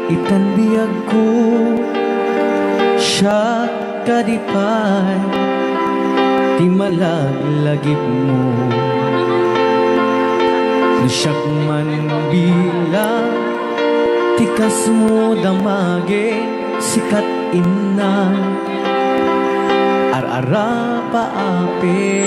Itanbiyag ko siya kadipay, ti malaglagip mo. Nasyak man bilang tikas mo damage, sikat ina ar-ara paape.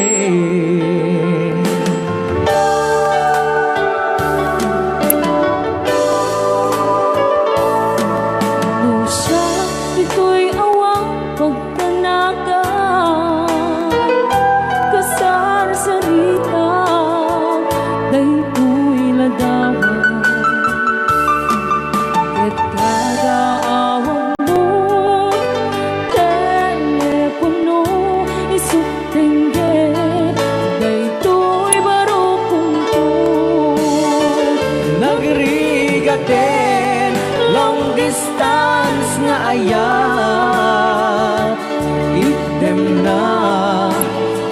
Long distance nga ayat, idem na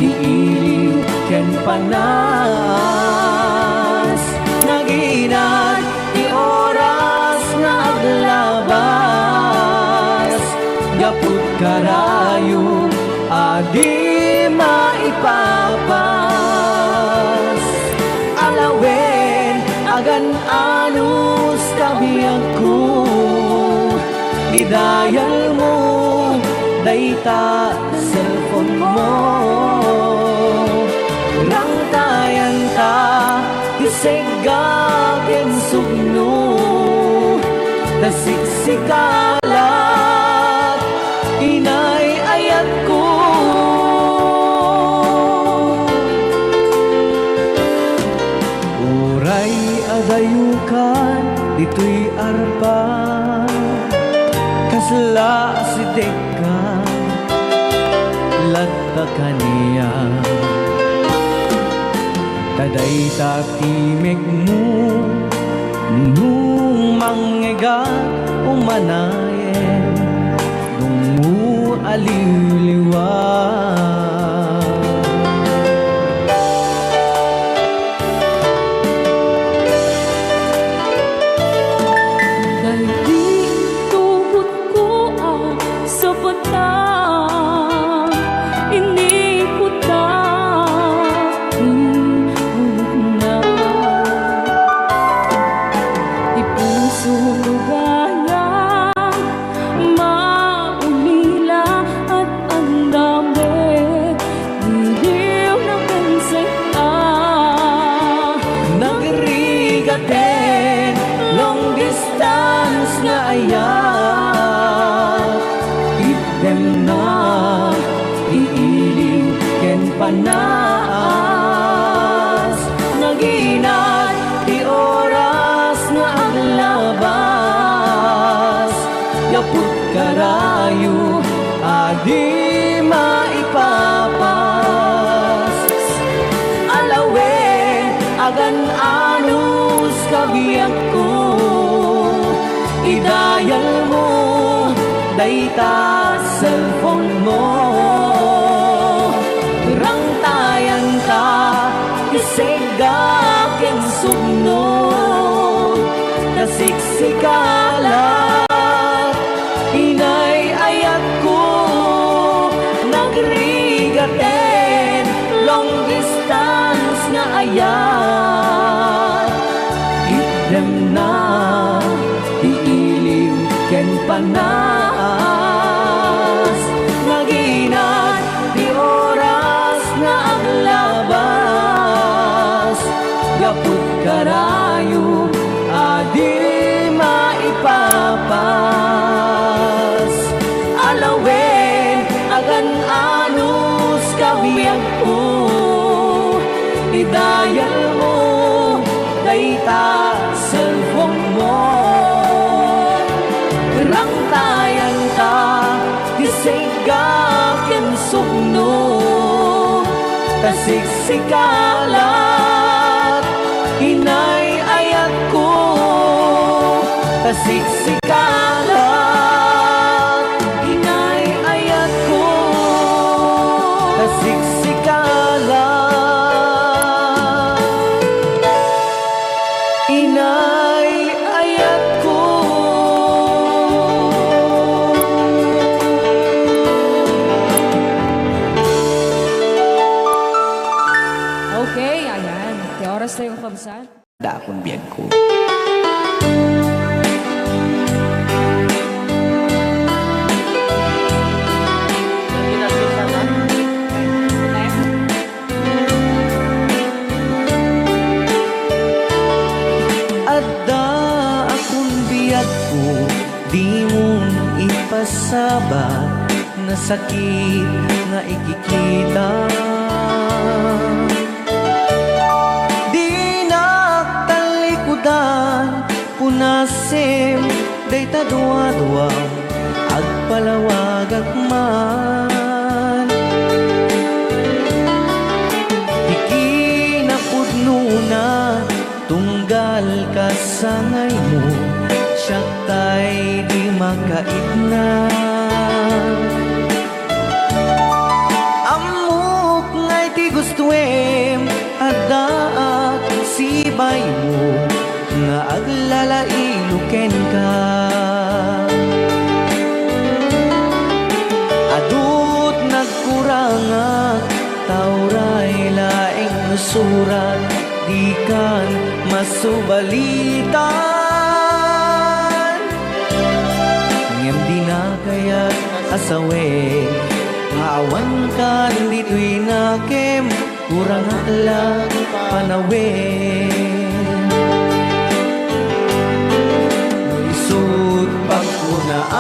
tiiliw ken panas. Naginat ti oras nga aglabas, gaput karayo adi maipapas. Alawen agan anus kabiyag ko, idayal mo dayta cellphone mo. Rangtayan ta isegagin sugno, tasiksikalat inay ayat ko. Uray adayukan dito'y arpa, kasla si deka lagta kaniya. Taday tatimig mo nung mangega umanayen, nung mo aliliwan. Long distance nga ayat, idem na iiliw ken panas. Naginat ti oras nga aglabas, yaput karayo adi maipapas. Alawen agan anus kabiyag ko, idayal mo dayta cellphone mo. Rangtayan ka isegakin sugno, tasiksikalat inay ayat ko. Nagrigaten long distance nga ayat, idem na iiliw ken panas. Naginat di oras nga aglabas, gaput karayo adi maipapas. Alawen agan anus kabiyag ko, idayal mo dayta cellphone mo. Rangtayan ka isegakin sugno, tasiksikalat inay ayat ko. Tasiksikalat sabat na sakit nga ikikita. Di naktalikudan punasim day tadwa-dwa agpalawag agman. Ikinapudno na tunggal ka sa ngay mo, siyak tay di makaitna. Amok ngay ti gustuem adaat sibay mo nga aglalailuken ka. Adut nagkuranga tauray laeng nusurat di kan masubalitan. Ngem di na kaya asawe nga awan kan dito'y nakem kurang alang panawe. Isut pagkunaan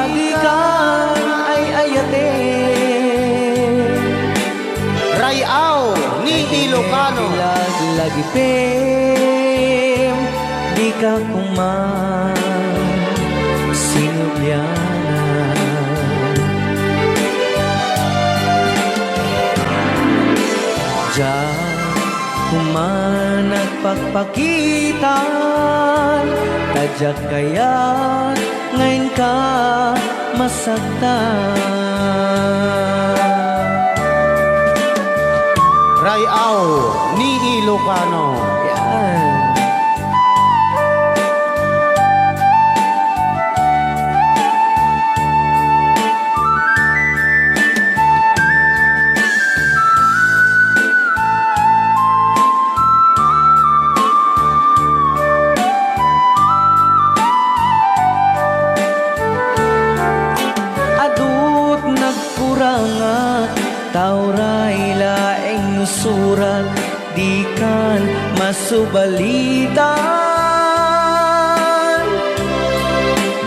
adikan ay ayate. Rayaw ni Ilocano Lagi pem di ka kuman sinubyana. Diyan kuman nagpagpakitan, tadyak kaya ngayon ka masaktan. Rayaw ni Ilocano. Yan. Adut nagkuranga tauray laeng nusurat di kan masubalitan.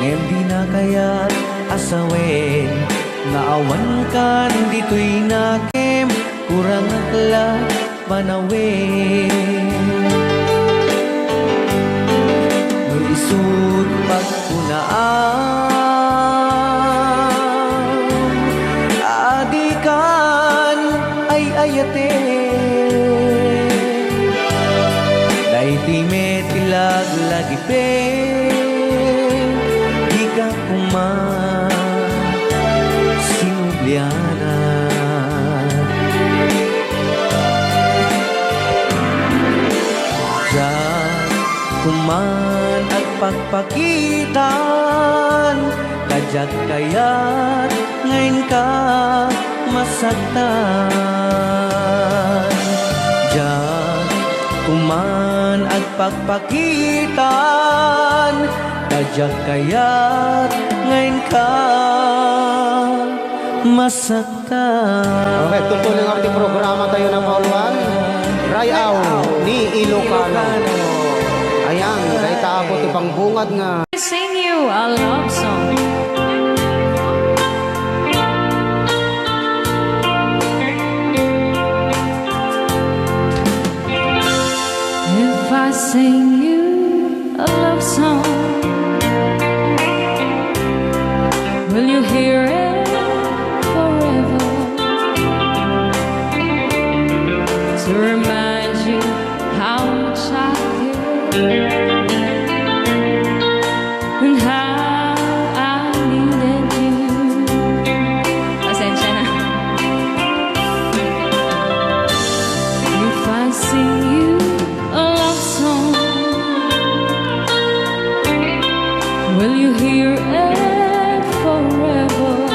Ngem di na kaya asawen nga awan kan dito'y nakem kurang akla panawen. Isut pagkunaan adikan ay ayate. Dayti metilag lagi pe di ka kuman sinubliana. Diyan kuman agpagpakitan, kajak kayat ngayon ka masaktan. Diyan kuman agpagpakitan, kajak kayat ngayon ka masaktan. Okay, tutuloy ang ating programa tayo ng kauluan. Rayaw ni Ilocano. Ayan, kay taabot ipang bungad nga. Sing you a love song. If I sing you a love song, will you hear it forever? To remind you how much I care. And how I needed you. Pasensya na. If I sing you a love song, will you hear it forever?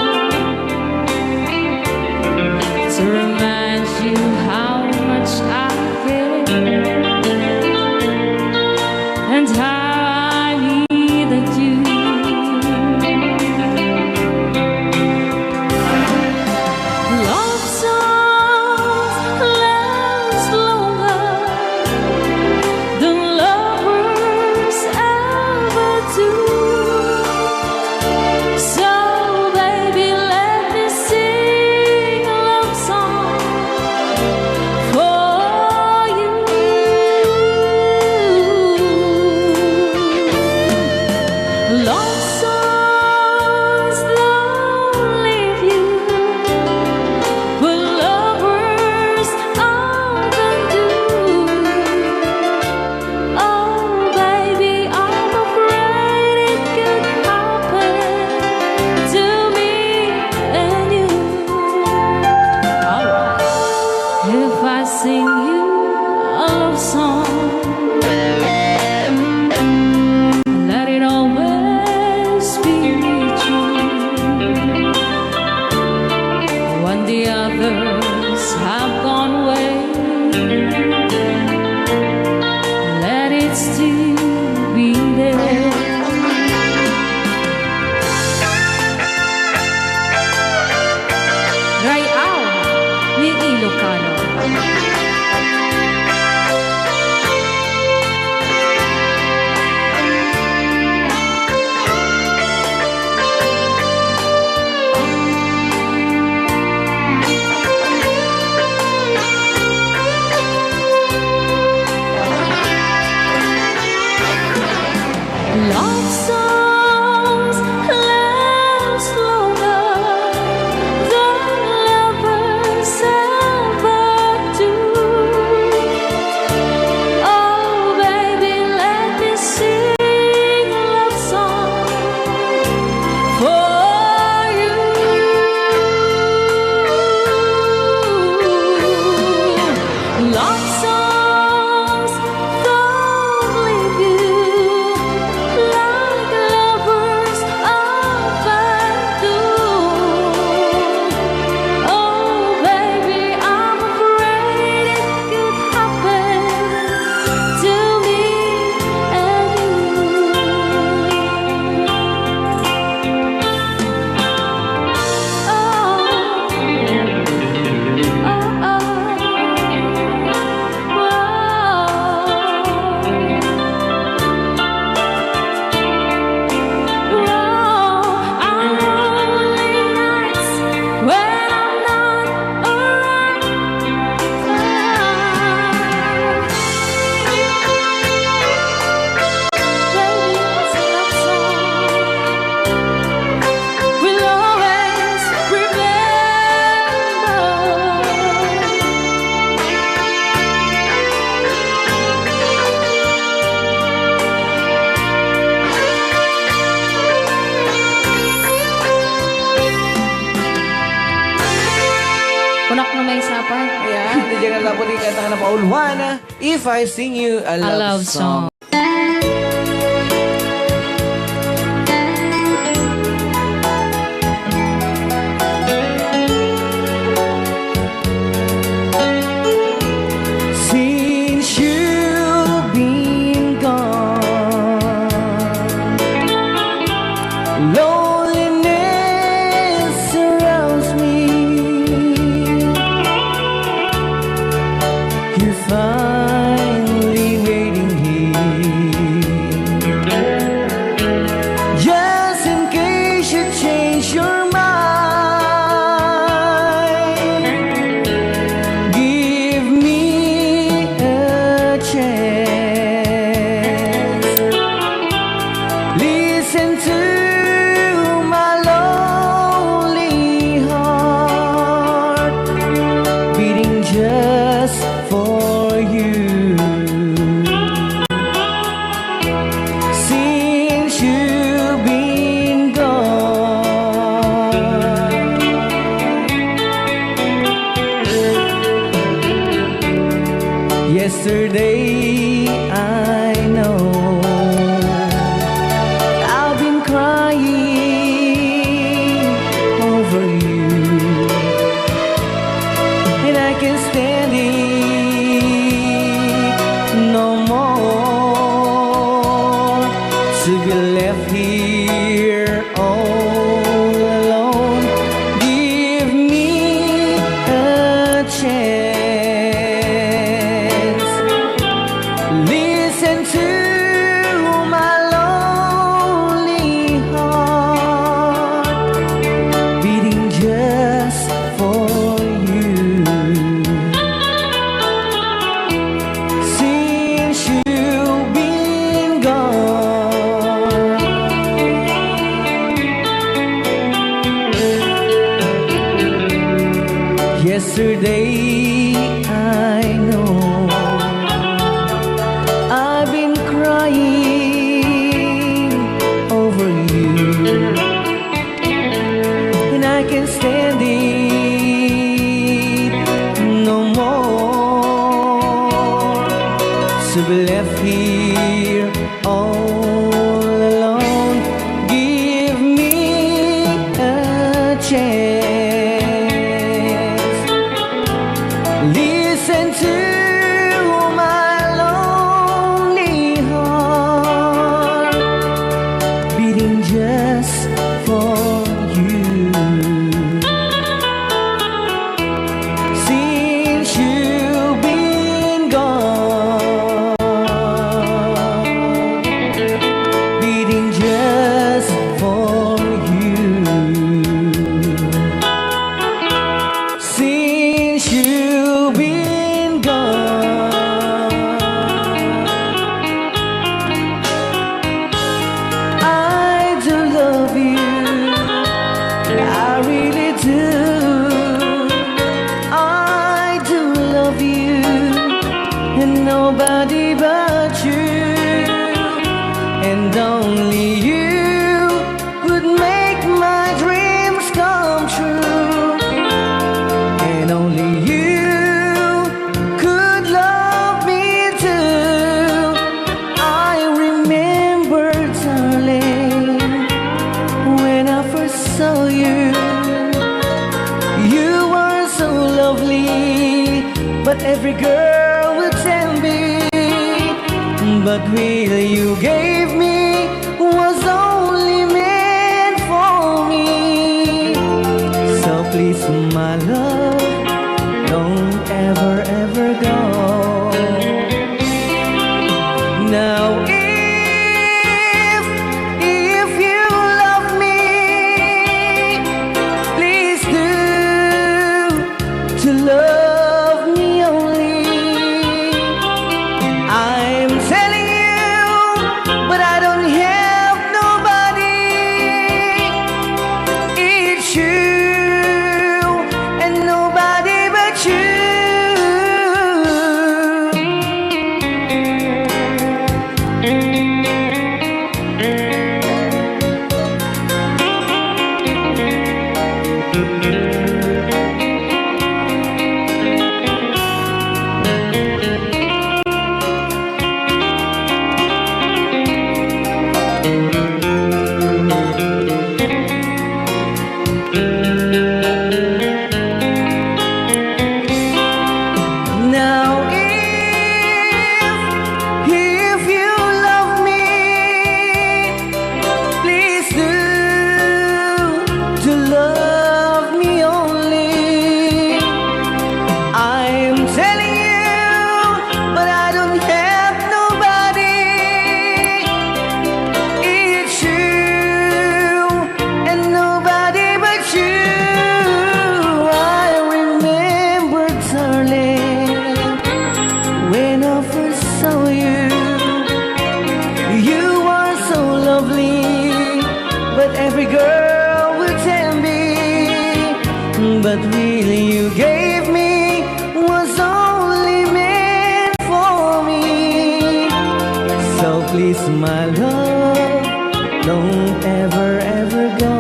To remind you how much I care. And how I needed you. Love songs last longer than lovers ever Love songs last longer than lovers ever do. Oh, baby, let me sing a love song for you. Love songs don't leave you like lovers often do. Oh, baby, I'm afraid it could happen to me and Kunak na may sapay. Ayan, diyan na labot ikanta ka na paulwana. If I sing you a love song. Since you've been gone, loneliness surrounds me. You're finally waiting here, just in case you change your mind. Give me a chance. Listen to my lonely heart beating just for you. Since you've been gone, yesterday I know I've been crying over you, and I can't stand it no more to be left here all alone. Give me a chance. Listen to my lonely heart beating just for you. Since you've been gone, yesterday I know I've been crying over you, and I can't stand it no more to be left here all alone. Give me a chance. do. I do love you, and nobody but you, and only you would make my dreams come true, and only you could love me too. I remember, darling, when I first saw you, you were so lovely, but every girl would tell me, but will you gave me was only meant for me. So please, my love, don't ever, ever go. Now if you love me, please do to love me only. I'm telling you, but I don't have nobody. It's you and nobody but you. Now if you love me, please do to love me only. I'm telling you, but I don't have nobody. It's you and nobody but you. I remember, darling, when I first saw you, you were so lovely, but every girl would tell me, but really you gave me was only meant for me. So please, my love, don't ever, ever go.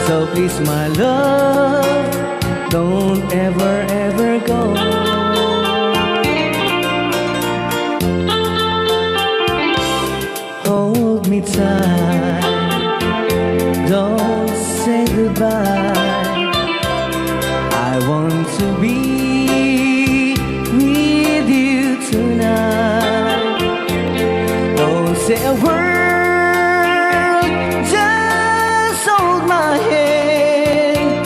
So please, my love, don't ever, ever go. Hold me tight, don't say goodbye. I want to be with you tonight. Don't say a word, just hold my hand,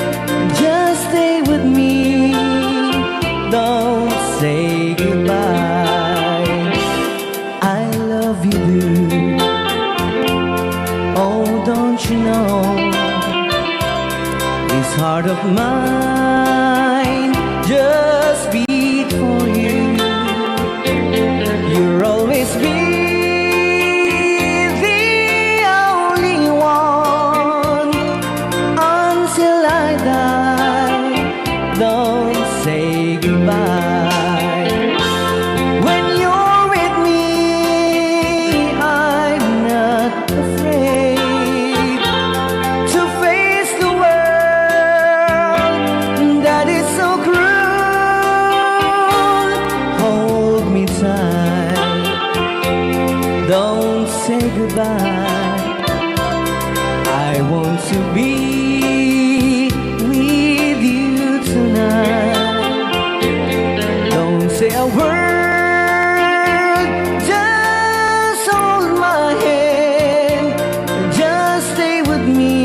just stay with me. Don't say goodbye. I love you, dude. Oh, don't you know, this heart of mine just beat for you. You'll always be the only one until I die. Don't say goodbye. When you're with me, I'm not afraid to face the world that is so cruel. Hold me tight, don't say goodbye. I want to be with you tonight. Don't say a word, just hold my hand, just stay with me.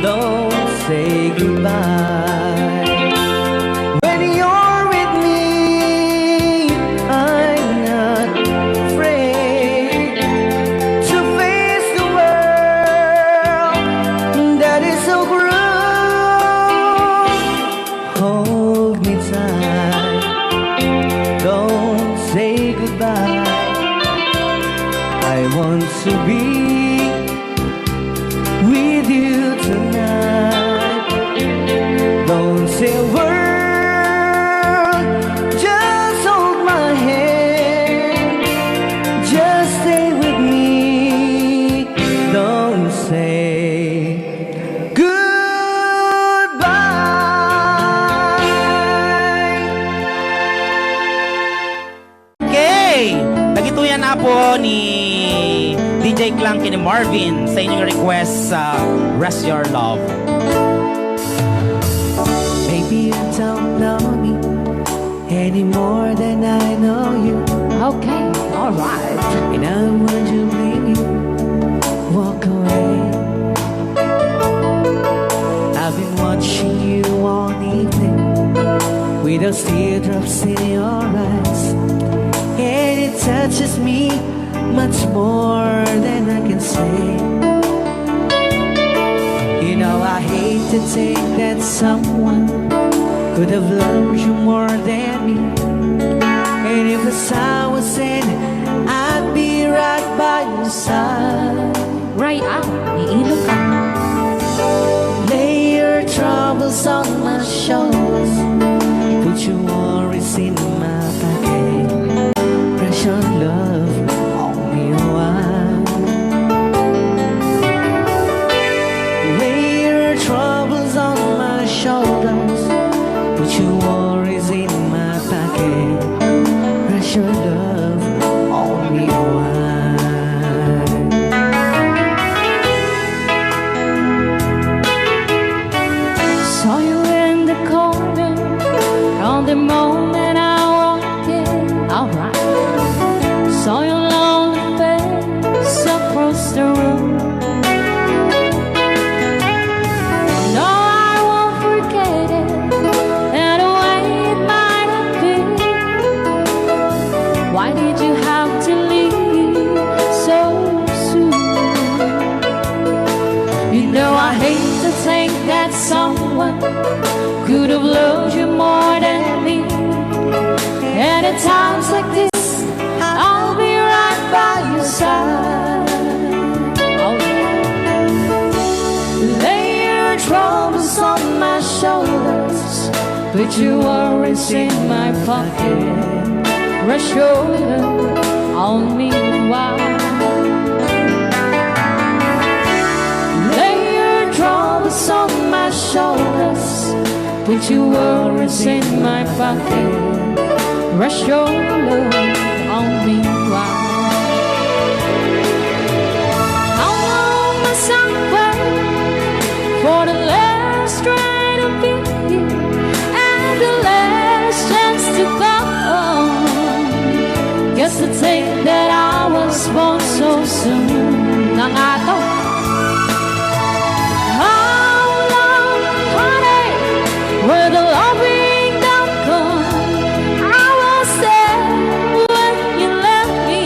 Don't say goodbye. When you're with me, I'm not afraid to face the world that is so cruel. Hold me tight, don't say goodbye. I want to be with you ni DJ Clanky ni Marvin sa inyong request sa Rest Your Love. Baby, you don't know me any more than I know you. Okay, alright. And I want you leave you, walk away. I've been watching you all evening with those teardrops in your eyes, and it touches me much more than I can say. You know I hate to think that someone could have loved you more than me, and if the sun was in, I'd be right by your side. Right out, ni Ilocano. Lay your troubles on my shoulders, put your worries in my pocket, press your love on me a while. Lay your troubles on my shoulders, put your worries in my pocket, press your love on me a while. Saw you in the corner on the moment I walked in. Alright. Saw your lonely face across the room. No, I won't forget it, and the way it might have been. Why did you have to leave so soon? You know I hate to think that someone could have loved you more than me, and at times like this I'll be right by your side. Oh, lay your troubles on my shoulders, put your worries in my pocket, rest your love on me while. Lay your troubles on my shoulders, put your worries in my pocket, rest your love on me while. How long must I wait for the last train to be here and the last chance to go? Guess to think that I was born so soon. Na nga to. How long, honey, will the loving not come? I was there when you left me.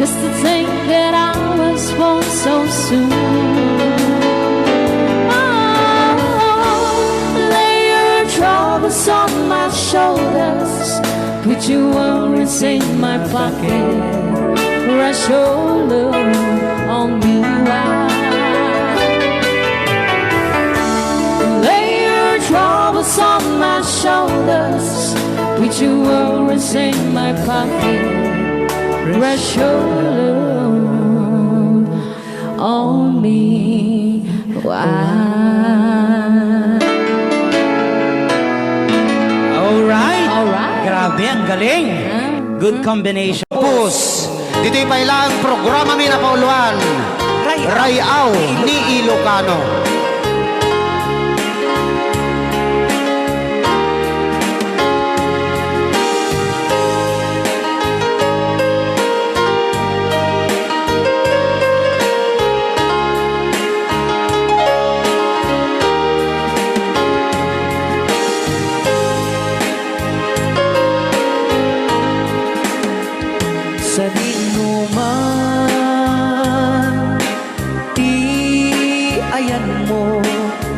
Just to think that I was born so soon. Oh, lay your troubles on my shoulders, put your worries in my pocket, rest your love on me while. Lay your troubles on my shoulders, put your worries in my pocket, rest your love on me while. Alright. Alright. Grabe, ang galing. Good combination. Pus, dito'y pailang programa mi na pauluan, Rayaw ni Ilocano. Sa dinuman, di ayan mo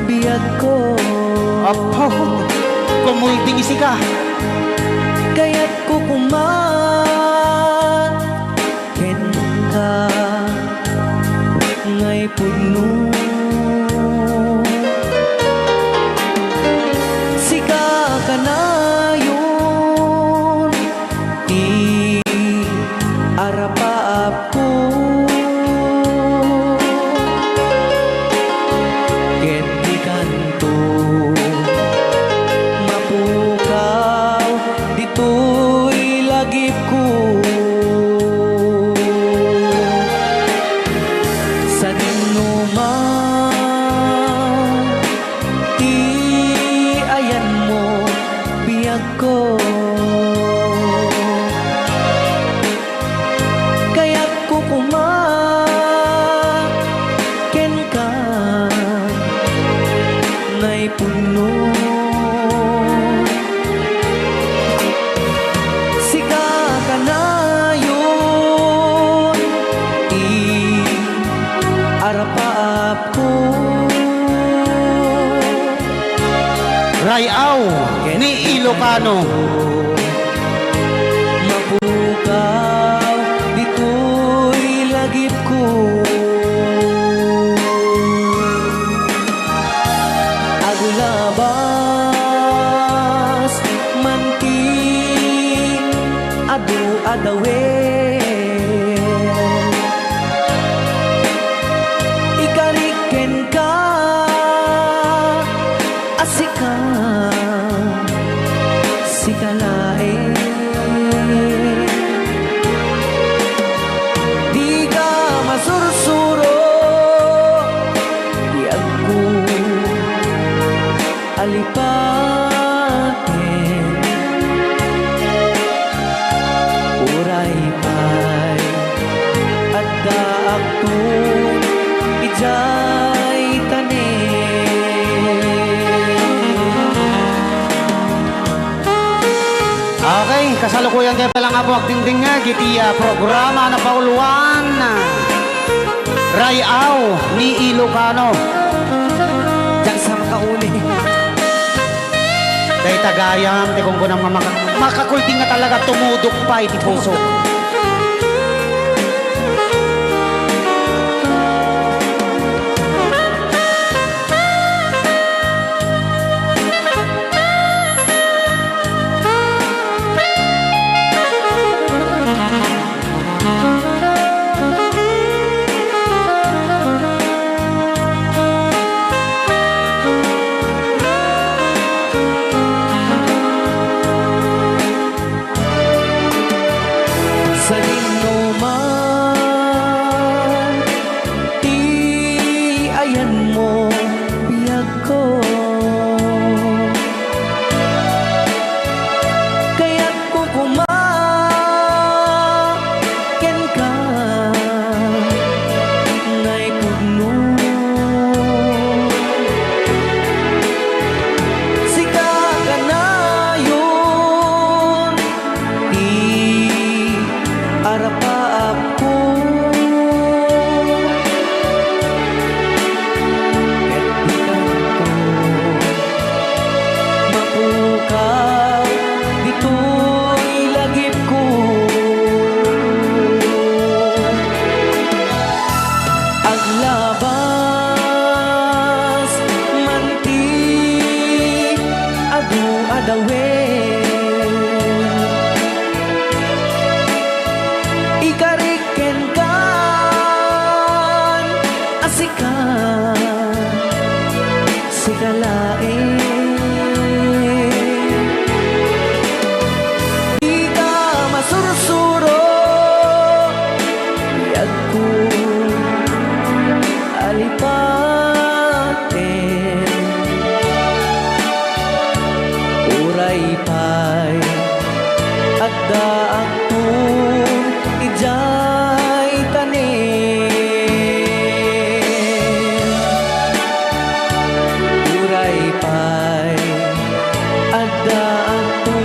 biyag ko. Apo, kumulting isi ka. Kaya't ko kuman ken ka ngay puno. Sika ka na yun, di arap ko. Ken di kanto mapukaw dito'y lagip ko. Ilocano. Mapukaw, dito'y lagip ko. Aglabas, manting, adu-adawen. Ikariken ka, asika, sikalain. Di ka masursuro, di ako alipatin. Uray pa'y at daak to ijay tanin. Okay, kasalukuyan kayo palang ako agdingding nga gitiya programa na pauluan Rayaw ni Ilocano. Diyan sa makauli. Dahil tagayam, di kung kunang makakulting nga talaga tumudok pa iti puso. Sa dinuman, di ayan mo biyag ko. Kaya't kukumaken ka, na'y pugno. Sika ka na yun, di arapa ako. Ket di kanto mapukaw, dito'y lagip ko. Aglabas, manti, adu-adawen. Ikariken kan, asika, sikalain. Di ka masursuro, biyag ko alipatin. Uray pa'y at daak to ijay tanin. Uray pa'y at daak to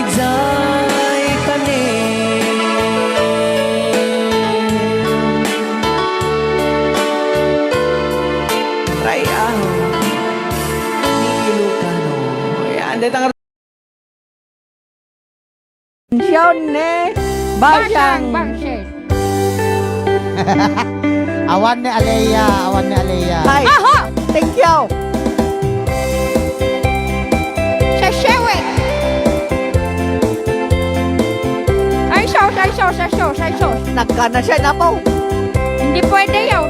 ijay tanin. Rayaw ni Ilocano. Yan, dito ang Basang Bangses. Awan ni Aleya, awan ni Aleya. Hi. Aha! Thank you. Sa Shewe. Ay sos, ay sos, ay sos, ay sos. Nagkana siya na po. Hindi pwede yun.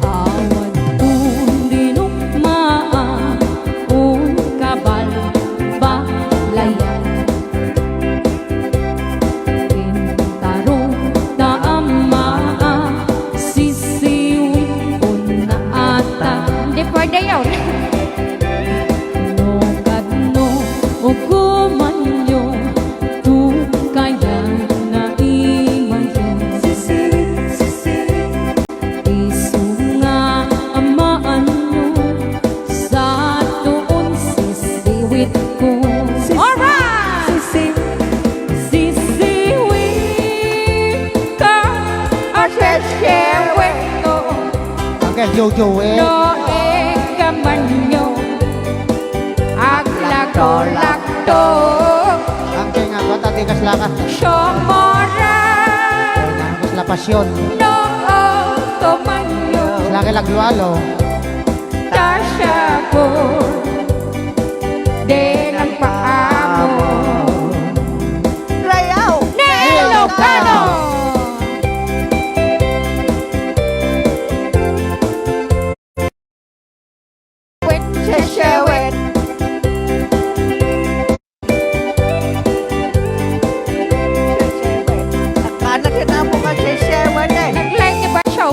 Awan dinukmaan, kabal balayan. Pintarong taamaan, sisiwin ko na ata. Hindi pwede yun. No, God, no, o kumanyo. singer Jojo eh. Noe kamanyo Aglakto-lakto Ang kaya nga, tagi kaslakas. Syomora Kasla pasyon. Noo kamanyo Laki laglualo. Tasya ko Dengan paamo Rayaw! Ilocano Wet sesewet Akala kita mo ka share eh. Nag-like ni Basyaw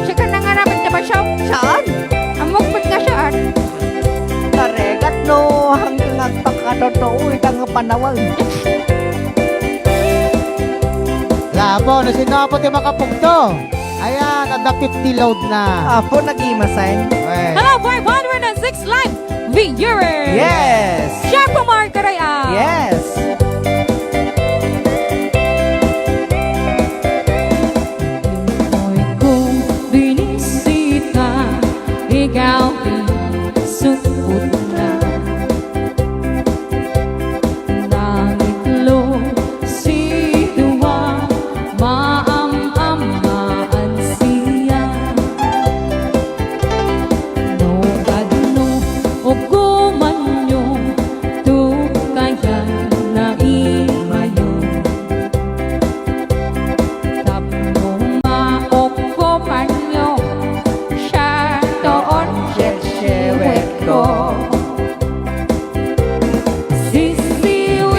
Siya ka nangarapit ni Basyaw Saan? Amok ba't nga siya at Karegat no, hanggang nagpakatotoo itang panawag. Labo, na sinapot yung makapugto. Ayan, at the 50 load na. Apo, nag-imasan. Well, Hello 506 live viewers Yes! Siya po Mark Karaya Yes! Ako'y kung binisita Ikaw isupot na Nangitlo si Tuwa Maam-amaan siya No kadno o kumanyo Tukayan na imayo Tapno maoko panyo Siya doon siyewet ko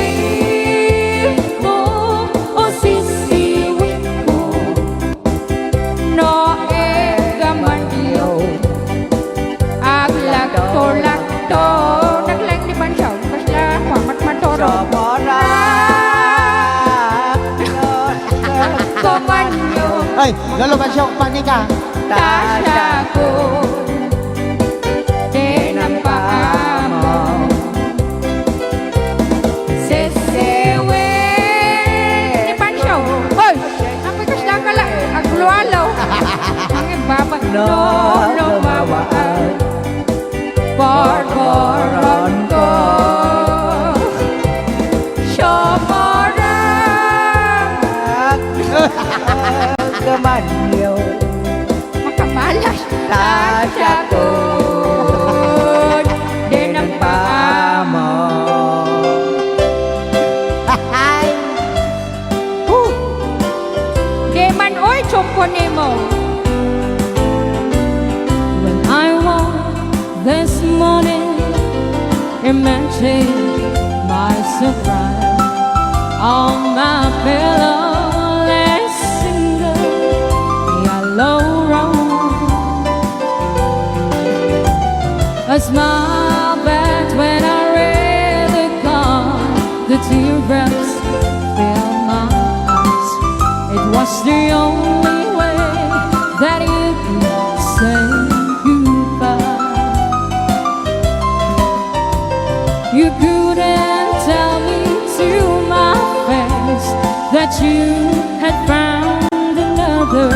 Sisiwin ko o sisiwin ko Noe gamanyo Aglakto-lakto Naglang di Bansyaw Kasla mamat-matoro Sobora! Kumanyo ay, lalo ba siya panika? Tasya ko Dinampaamo Sisiwin Ni Bansyaw Hoy! Ako'y kasla kala Aglualo Ang ibaba No lumawaan Borboron ko Syomora Gamanyo, Makamalas Tasya ko. Din ang paamo Ay! Di man oy chumpo nimo When I woke this morning Imagine my surprise On my pillow lay single Yellow rose A smile back when I read the card The teardrops filled my eyes It was the only way that you could say goodbye You couldn't tell me to my face That you had found another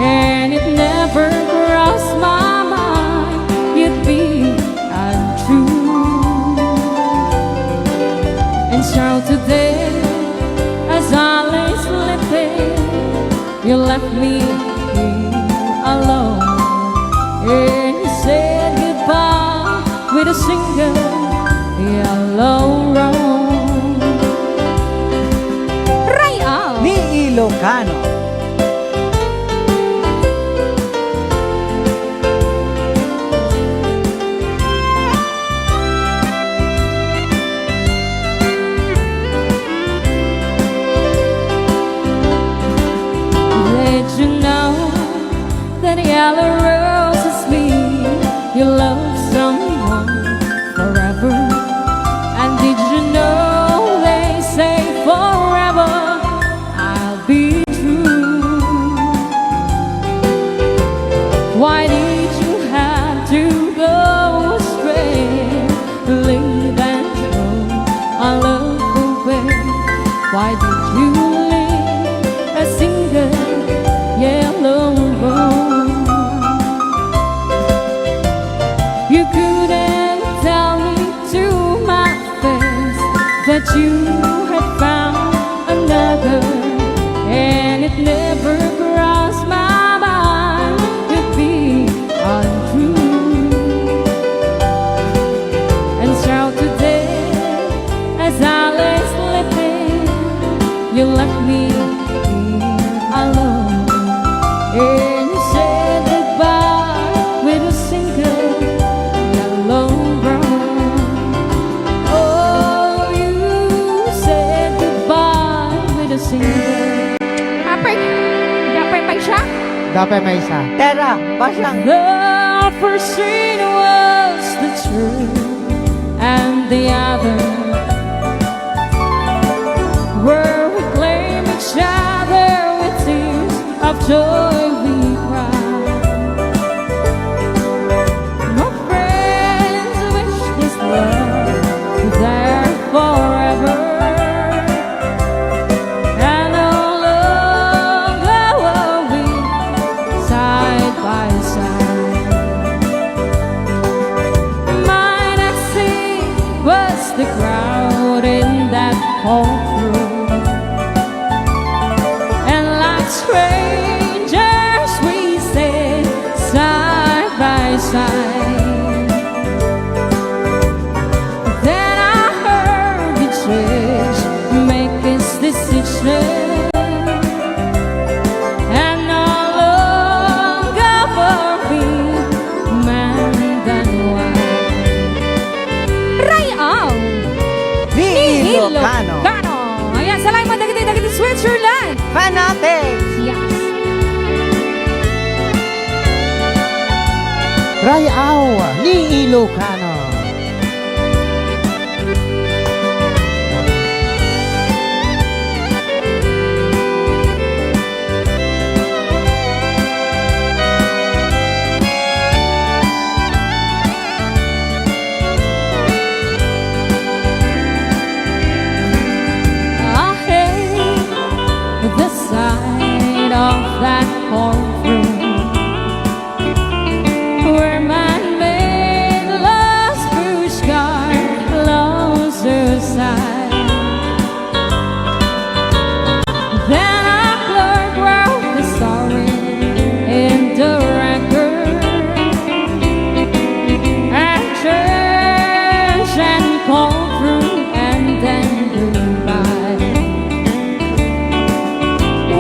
And it never crossed my mind You'd be untrue And so today As I lay sleeping You left me here alone And you said goodbye With a single yellow rose Rayaw Ni Ilocano. Did you know that yellow roses mean you love someone forever? And did you know that you had found another, and it never crossed my mind you'd be untrue. And so today, as I lay sleeping, you left me here alone, and you said goodbye with a single yellow brown. Oh, you said goodbye with a single. Dapat pa siya? Dapat may isa. Tera, basang. The first scene was the truth, and the other where we claim each other with tears of joy we cry. My friends wish this love was there forever, and how long will we side by side. My next scene was the crowd in that courtroom, and like strangers we stayed side by side. Then I heard each wish make its decision, and no longer were we man than wife. Rayaw! Ni Ilocano. Ayan, salamat dagiti Switzerland. Fanatics. Yes. Rayaw ni Ilocano. I hate the sight of that courtroom where man made love's bruised guard closer side. Then a clerk wrote the story in the record, and church and courtroom and then goodbye.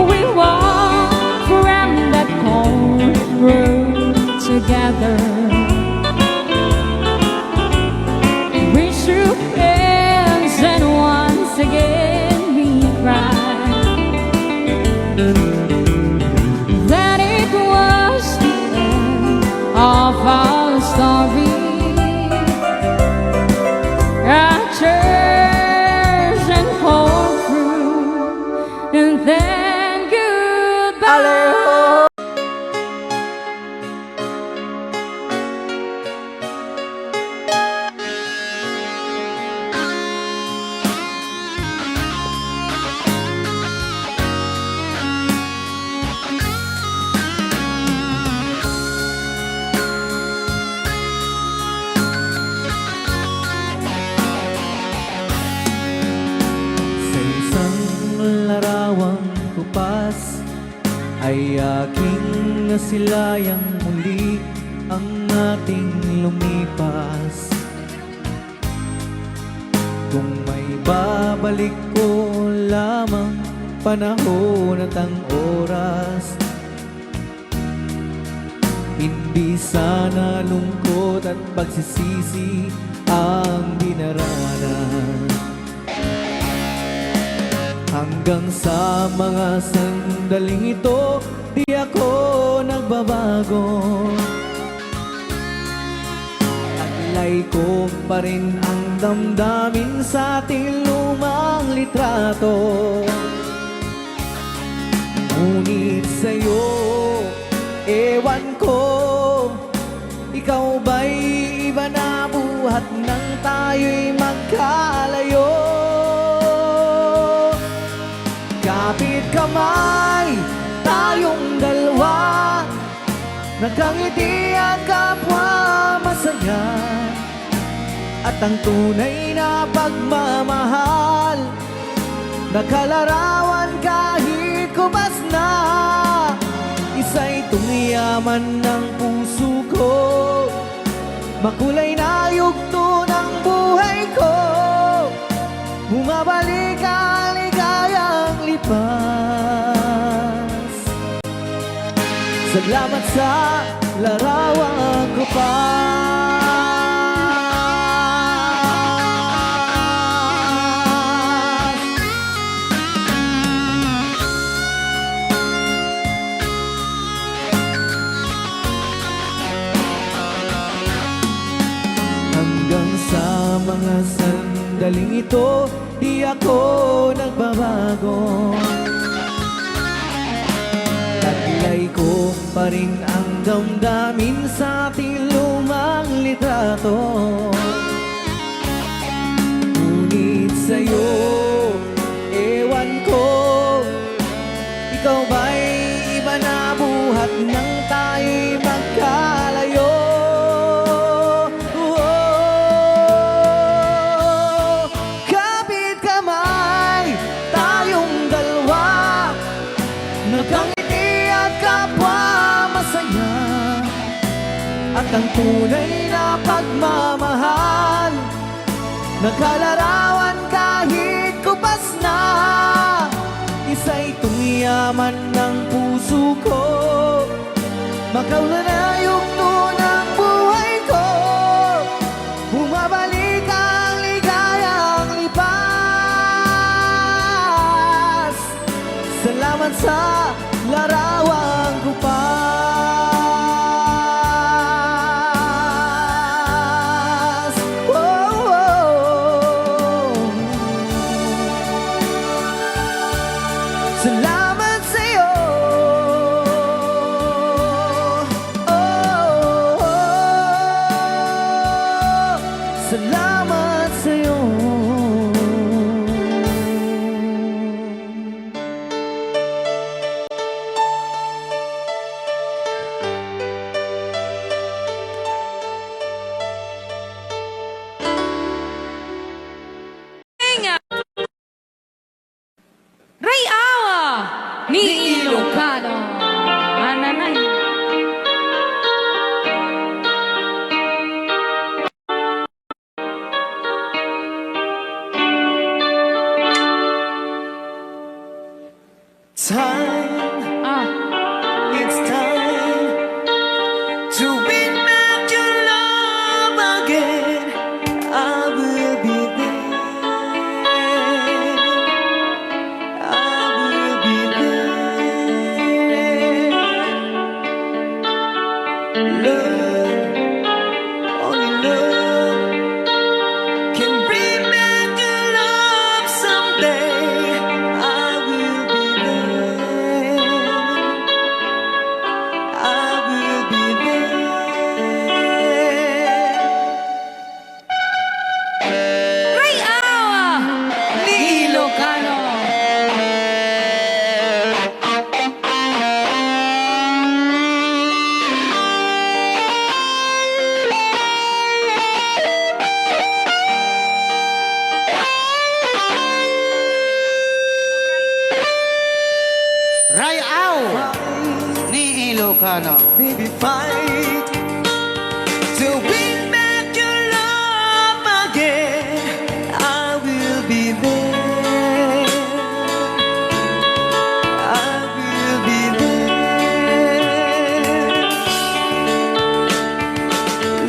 We walked from that courtroom together. We shook hands and once again we cried that it was the end of our story. Our church and courtroom, and then goodbye. Sa isang larawang kupas ay aking nasilayang muli ang ating lumipas. Kung may babalik ko lamang panahon at ang oras, hindi sana lungkot at pagsisisi ang dinaranan. Hanggang sa mga sandaling ito, di ako nagbabago. Taglay ko pa rin ang damdamin sa ating lumang litrato. Ngunit sa'yo, ewan ko, ikaw ba'y iba na buhat nang tayo'y magkalayo? Kapit kamay, tayong dalawa, nakangiti ang kapwa masaya. At ang tunay na pagmamahal, nakalarawan kahit kubas na. Isa'y tumiyaman ng puso ko, makulay na yugto ng buhay ko. Bumabalik ang ligayang lipas. Salamat sa larawan ko pa. Hanggang sa mga sandaling ito, di ako nagbabago. Taglay ko pa rin ang damdamin sa ating lumang litrato. Ngunit sa'yo, ewan ko, ikaw ba'y iba na buhat nang tayo'y magkalayo? Kapit kamay, tayong dalawa, nagkangiti at kapwa masaya. At ang tunay na pagmamahal, nakalarawan kahit kupas na. Isa'y tumiyaman ng puso ko, makaula na yugto ng buhay ko. Bumabalik ang ligayang lipas. Salamat sa larawan ko pa. Salamat sa'yo. Salamat sa'yo. Ray Awa ni Ilocano. Ananay. Time, Ah, it's time to win back your love again. I will be there. I will be there. Love, only love can bring back your love someday. I will be there. I will be there. Ray Awa ni Ilocano. Rayaw ni Ilocano. Baby, fight to win back your love again. I will be there. I will be there.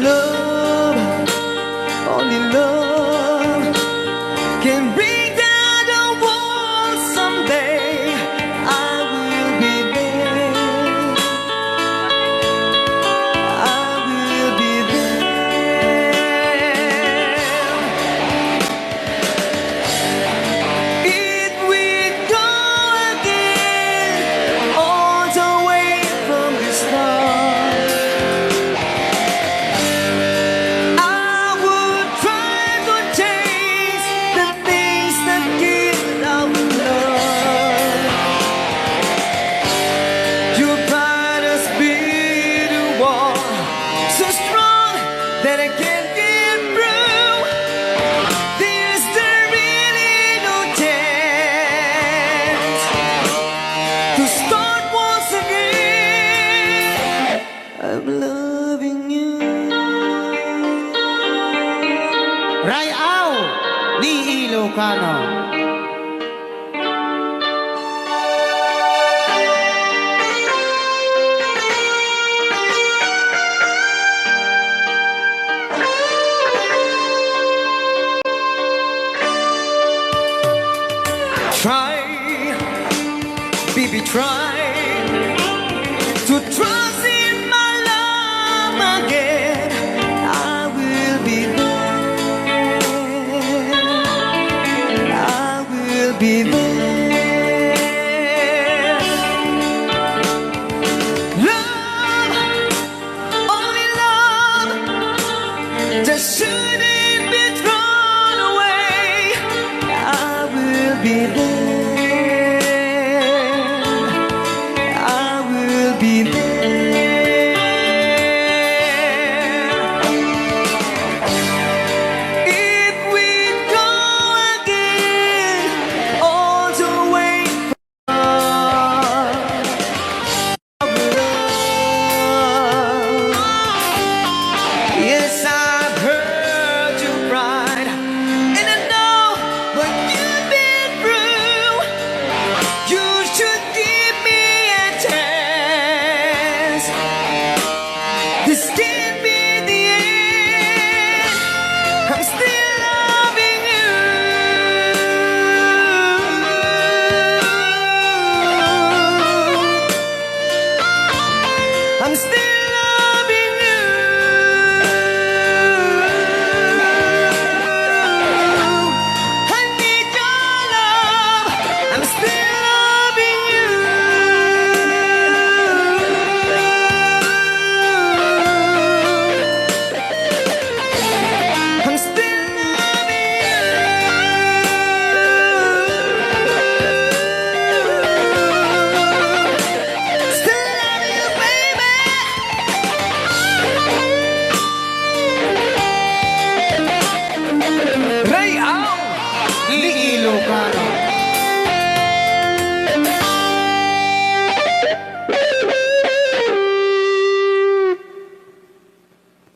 Love, only love can bring down the walls someday. I will be there. I will be there. It will go again, all the way from the start. I would try Rayaw ni Ilocano. Try, baby, try to trust in my love again. I will be there. I will be there. Love, only love, just shouldn't be thrown away. I will be there.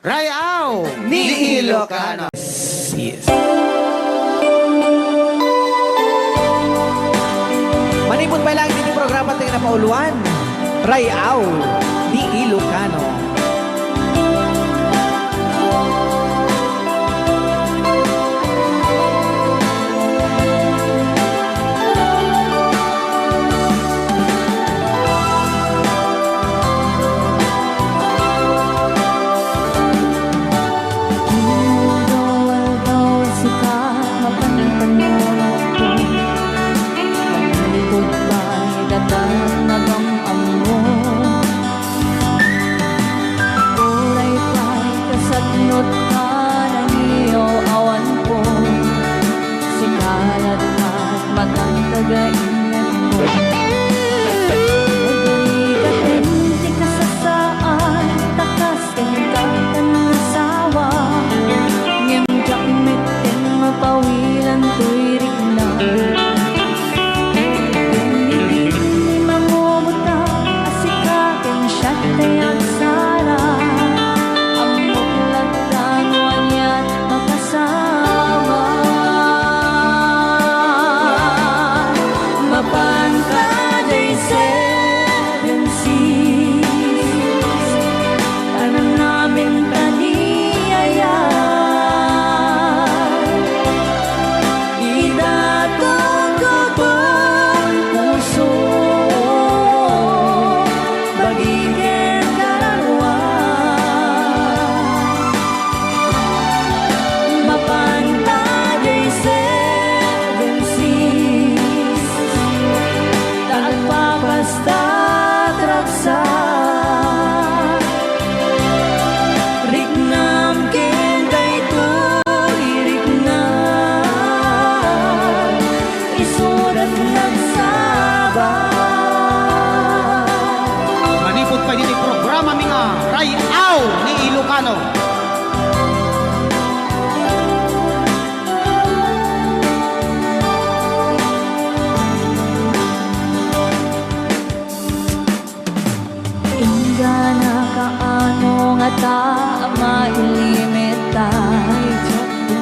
Rayaw ni Ilocano. Yes. Manipod pa lang din yung programa tayo na pauluan. Rayaw ni Ilocano.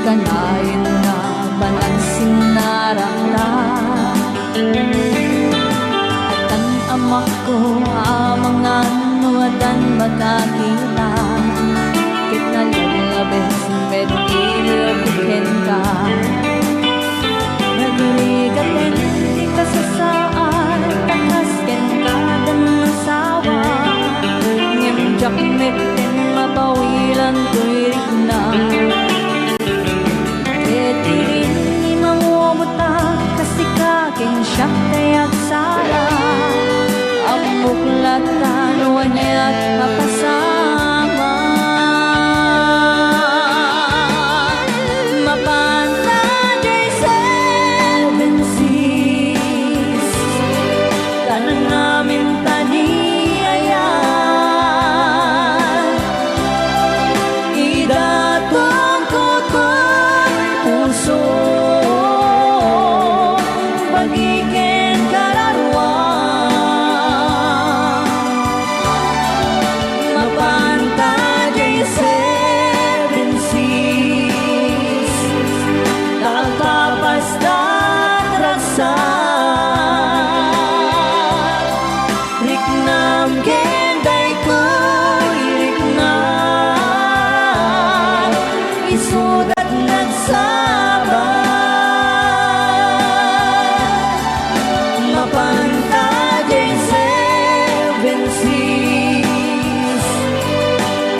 kanayon na balansing narangta. At ang ama ko amang anuadan matakila. Kita lalabes Medley labihin ka. Nagirigatin di ka sa saan, takasken ka dan masawa. Ngimjak metin mapawilan tuirik na. Ketirin ni mangumuta kasi kaking siyak kayak sala. Ang buklatan wanya't mapasama. Mapanta day 7 seas, kanan namin taniayan. Idatong ko ko'y puso, pagiging kararwan. Mapanta day 7 seas, nakapasdat raksan. Riknam genday ko'y riknam, isudat nagsabat. Mapanta day 7 seas,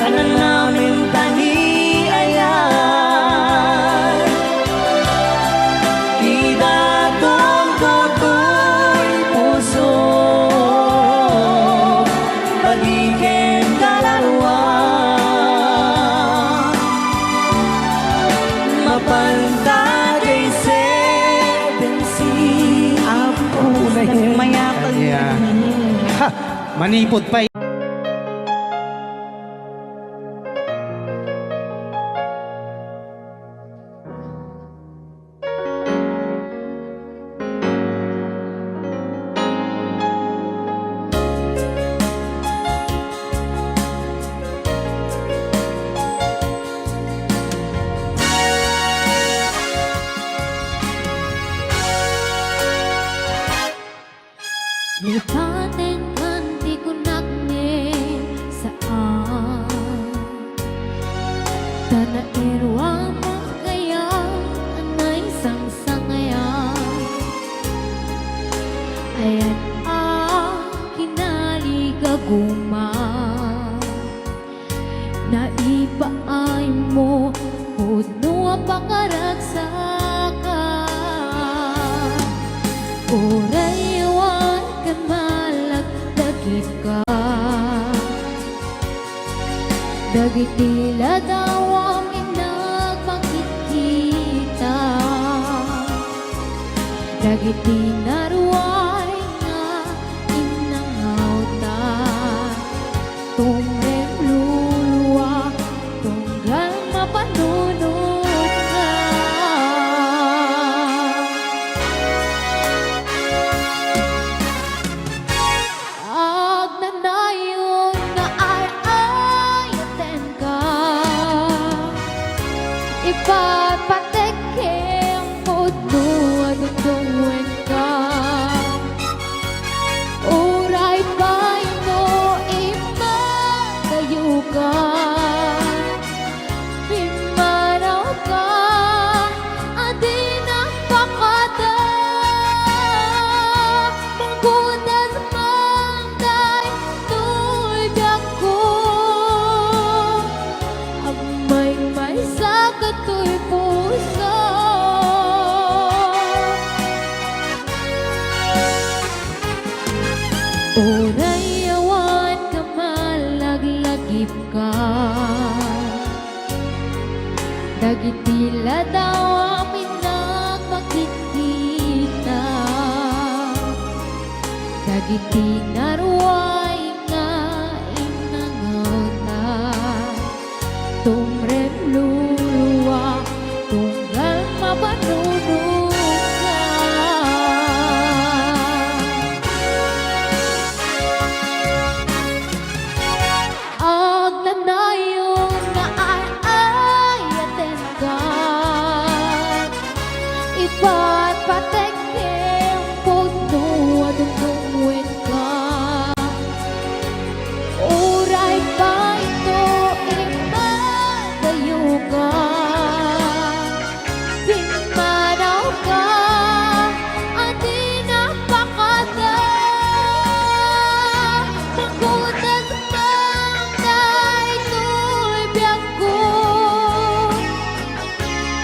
kanan namin taniayan. Idatong ko ko'y puso, pagiging kaluluwa. Mapanta day 7 seas. Apo na yan. Mayapag Yeah. Ha! Manipod pa. Lipatin kan di kunak ni saan. Tana irwa makaya anay sang-sangayan. Ayan kinali gaguma. Naibaay mo puno ang pangaragsakan. Orayawan kan malagdagit ka. Dagitila daw amin nagmakikita. Dagiti naruay nga inangauta. Tumrem luluwa, tunggal mapanunod ka. Agnanayon nga ay-ayaten ka. Ipapateke ang puno at utungin ka. Uray pa'y no imagayo ka. Himaraw ka, adi napakada. Mangkudas mangday tulad ko. Ang may sagat ko'y puso. Orayawan ka malaglagip ka. Dagitila daw amin nagmakikita. Dagiti naruay nga inangauta. Tumrem luluwa, tunggal mapanunod ka. Agnanayon nga ay-ayaten ka.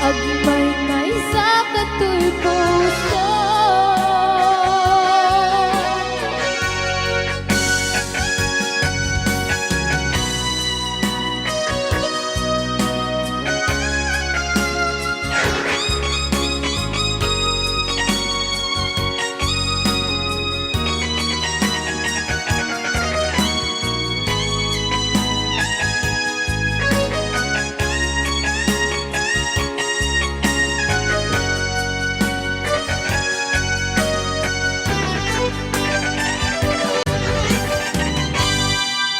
Agmay-may sa kato'y puso.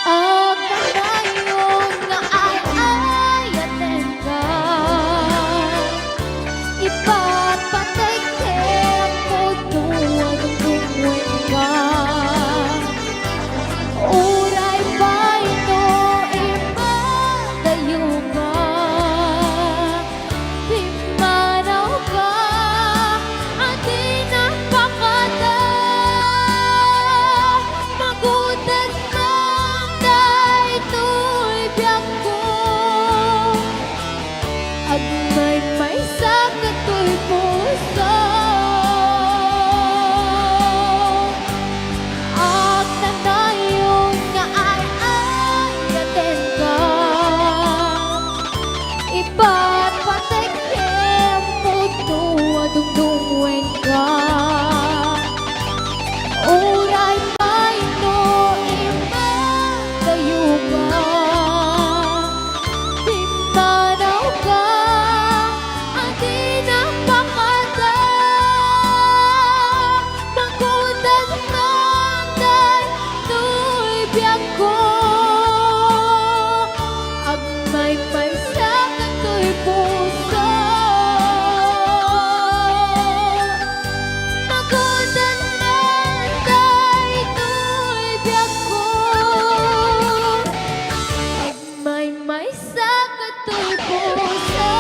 Ang kanayon nga ay-ayaten ka, ipapatay tempo tuwag ang tungwin ka. Uray pa ito, ipatayo ka, di manaw ka, at di napakata. Magutan ng daytoy biyak ko, agmay-may sa kato'y puso. At nanayon nga ay-ayaten ka, ipatpatek tempo tuwa dungdungwen ka. Uray pa ito, ipatayo ka, di manaw ka, at di napakata. Magutan ng daytoy biyak ko, agmay-may sa kato'y puso. Magutan ng daytoy biyak ko, agmay-may sa kato'y puso.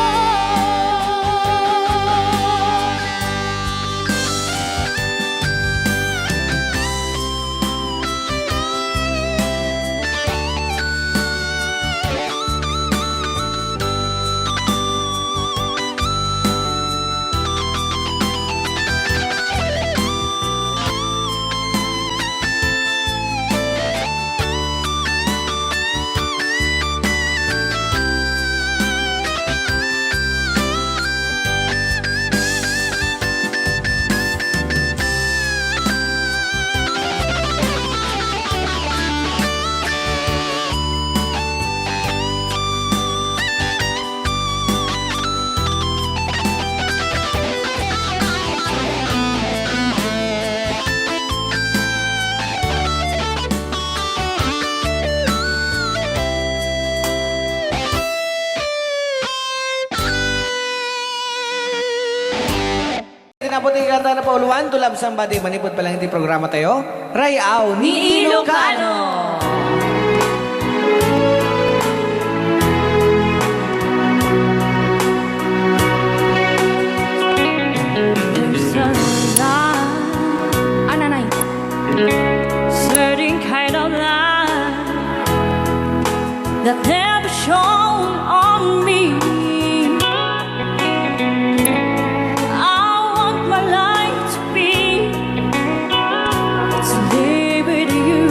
Tinaputing kata na pauluan, tulab sambadi, manipod pa lang hindi programa tayo. Rayaw ni Ilocano. There's a line, ananay, certain kind of line that never shone on me. I want my life to be to live with you.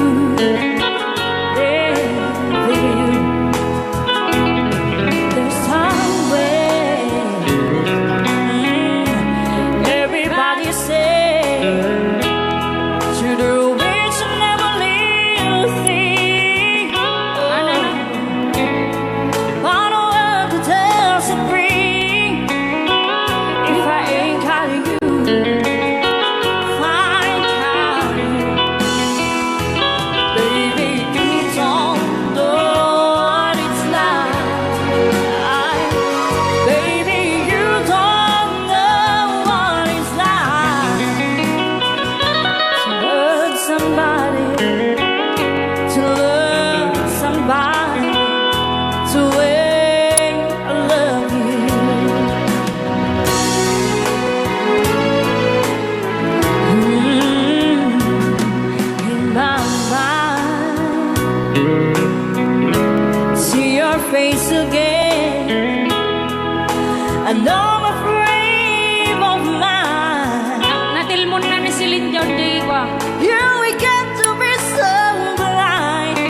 I know my frame of mind. Natilmon na ni Celine Dion, di ba? You we got to be so blind.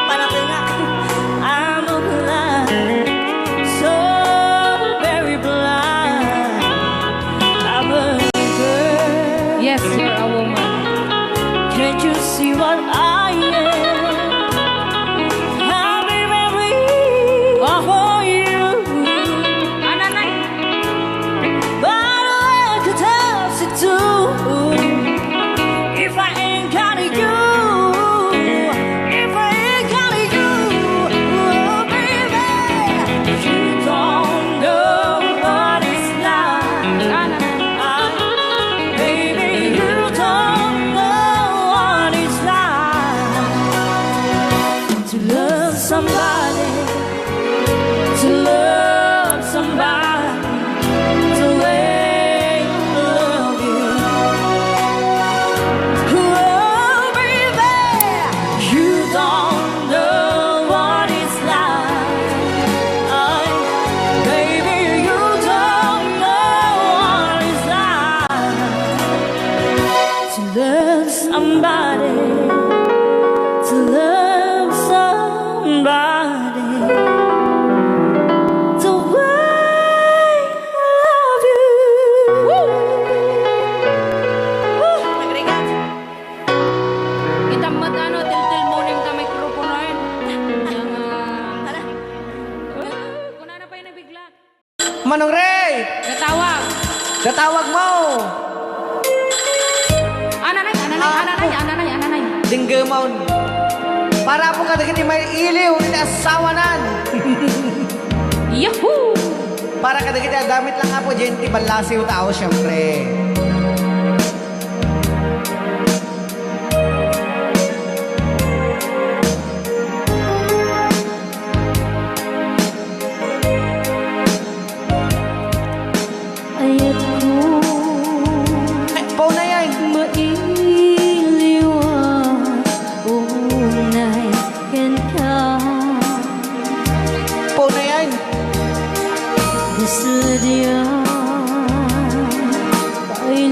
Parang nga, I'm a blind, so very blind. I'm a girl. Yes, you're a woman. Can't you see what I am? I'll be very for you. Ananay. But I could tell it too. If I ain't got you, if I ain't got you, oh baby, you don't know what it's like. Baby, you don't know what it's like to love somebody, to love somebody, to wait to love you. Oh, baby, you don't know what it's like. Baby, you don't know what it's like to love somebody, to love somebody, to wait to love you. Woo! Nagrigat. Itamad ano, til-til mo ning ka mikropono yun. Yang, kuna na pa yung nabigla. Manong Ray! Natawag. Datawag mo! Ananay. Dinggamon. Para po kadagit may iliw, hindi asawanan. Yahoo! Para kadagit damit lang nga po, genti balasiw tao siyempre. Ayat ko Pau na yan. mailiwan unay kanta Pau na yan. Kesedya ay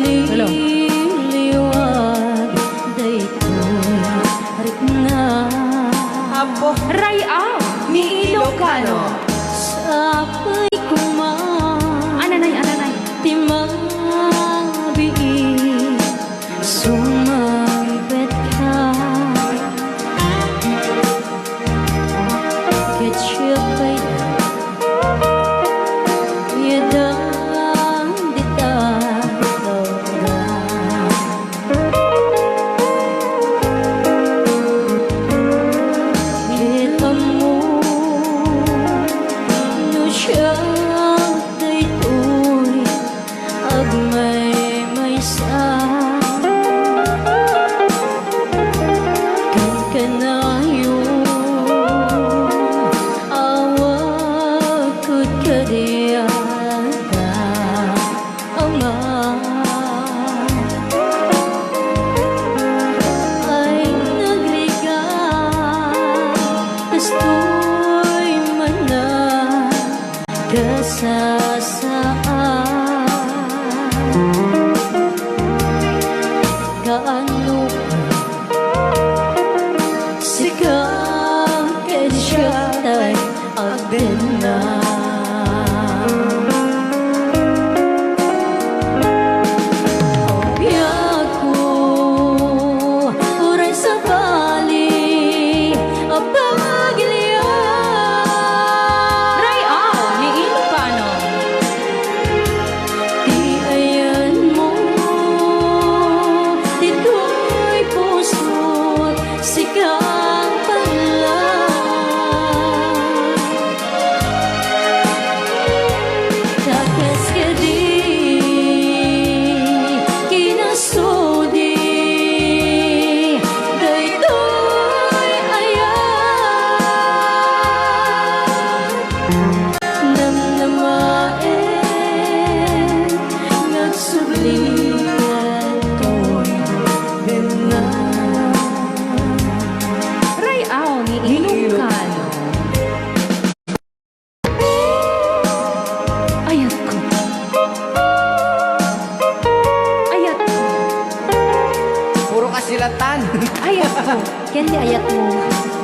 Kendi ayat mo.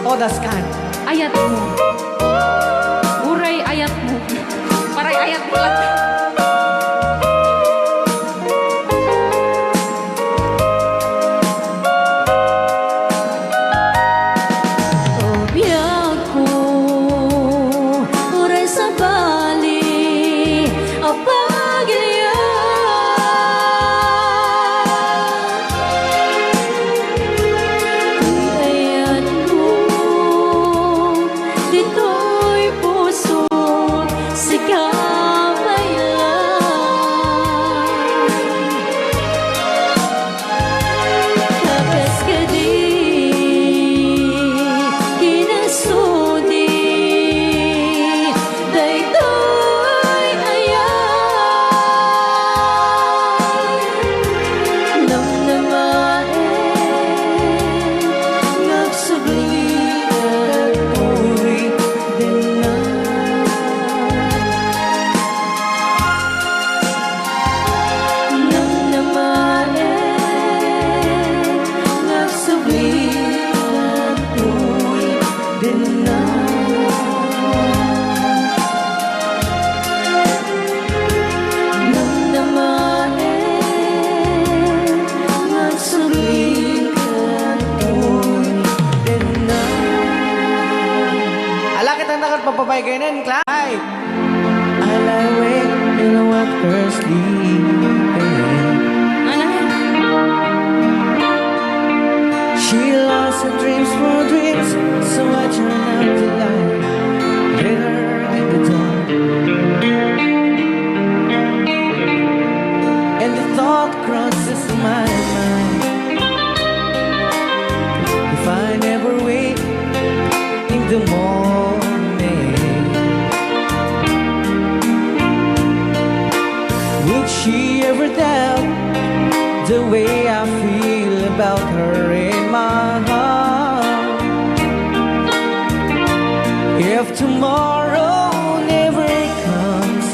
Oh, das kan. Ayat mo. Uray ayat mo. Paray ayat mo lang. Oh, biyak ko. Uray sa bali. Apagilya. Ayat mo. Dito'y puso. Papabay kayo nun, Clyde. I lie awake and I watch her sleeping. Ano? She lost her dreams for dreams, so I turn out the light, let her in the dark. And the thought crosses my mind, if I never wake in the morning, would she ever doubt the way I feel about her in my heart? If tomorrow never comes,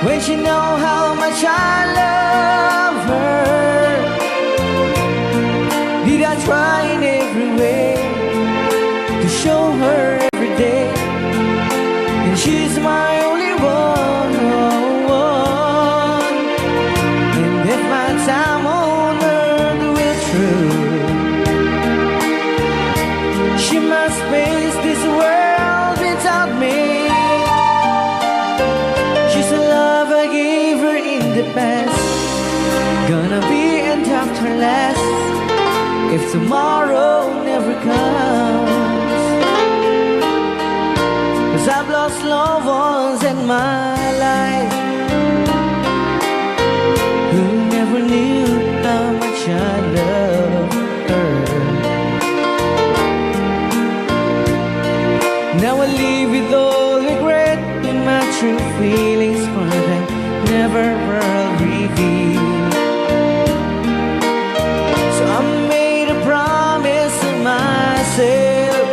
when she know how much I love her, did I try in every way to show her every day? And she's my only one. And if my time on earth will true, she must face this world without me. She's a love I gave her in the past, gonna be end after last, if tomorrow never comes. 'Cause I've lost loved ones in my life who never knew how much I loved her. Now I live with all regret, and my true feelings for them never were revealed. So I made a promise to myself,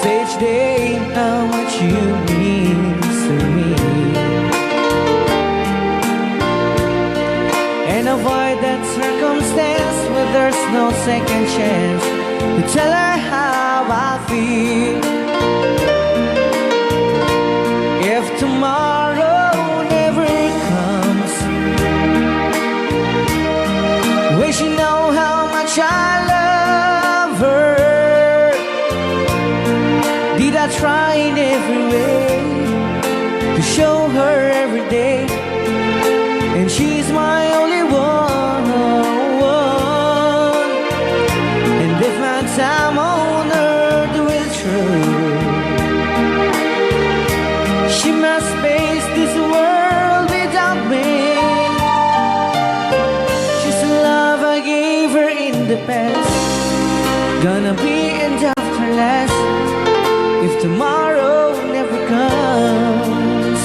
each day how much you mean to me, and avoid that circumstance where there's no second chance to tell her how I feel. If tomorrow never comes, will she know how much I love her? Did I try in every way to show her every day? And she's my only one. And if my time on earth will true, she must face this world without me. She's the love I gave her in the past, gonna be end after last, if tomorrow never comes.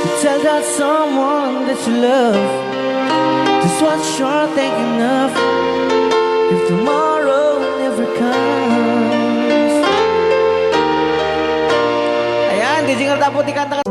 To tell that someone that you love just what you're thinking of, if tomorrow never comes. Ayan, di jingle tapo, di kanta.